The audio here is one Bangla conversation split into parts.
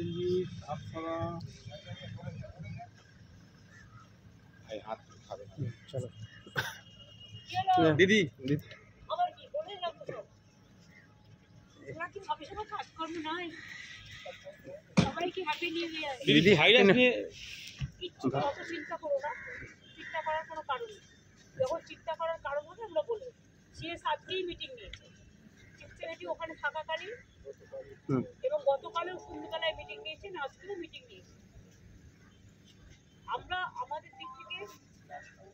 सिंजीत अप्सरा भाई हाथ उठावे चलो दीदी আবার কি বলে রাখো তো তোমরা কি ভবিষ্যতে কাজ করবে না সবাই কি হ্যাপি নিউ ইয়ার दीदी ভাইরাস নিয়ে কিছু অত চিন্তা করো না চিন্তা করার কোনো কারণ নেই যখন চিন্তা করার কারণ হবে আমরা বলবো সিএস আজকেই মিটিং নিয়েছে সেক্রেটারি ওখানে থাকাকালীন এবং গতকালেও সন্ধ্যাবেলায় মিটিং নিয়েছেন আজকেও মিটিং নিয়েছে আমরা আমাদের দিক থেকে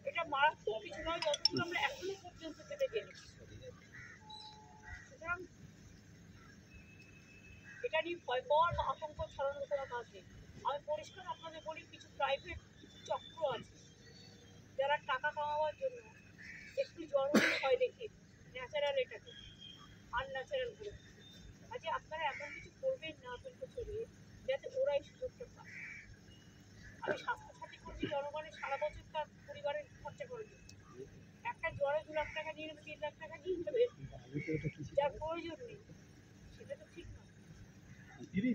এটা মারাত্মক কিছু নয় যতটুকু আমরা এখনো পর্যন্ত যেটা জেনেছি সুতরাং এটা নিয়ে ভয় পাওয়ার বা আতঙ্ক ছড়ানোর কোনো কাজ নেই আমি পরিষ্কার আপনাদের বলি কিছু প্রাইভেট চক্র আছে যারা টাকা কামাবার জন্য একটু জন্মের ভয় দেখে ন্যাচারাল এটাকে আনন্যাচারাল করে আজকে আপনারা এমন কিছু করবেন না আতঙ্ক ছড়িয়ে যাতে ওরাই সুযোগটা পায় আমি স্বাস্থ্যসাথী করছি জনগণের সারা বছর তার পরিবারের খরচা করে দিই একটা জ্বরে 2 লাখ টাকা নিয়ে নেবে 3 লাখ টাকা নিয়ে নেবে যার প্রয়োজন নেই সেটা তো ঠিক না দিদি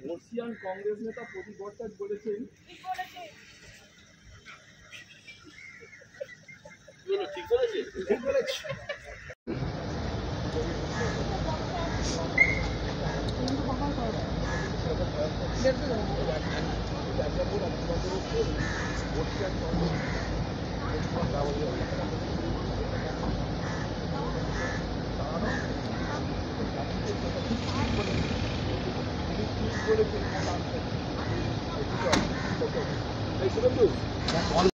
বর্ষিয়ান কংগ্রেস নেতা প্রদীপ ভট্টাচার্য বলেছেন ঠিক বলেছে ঠিক বলেছে বর্ষিয়ান কংগ্রেস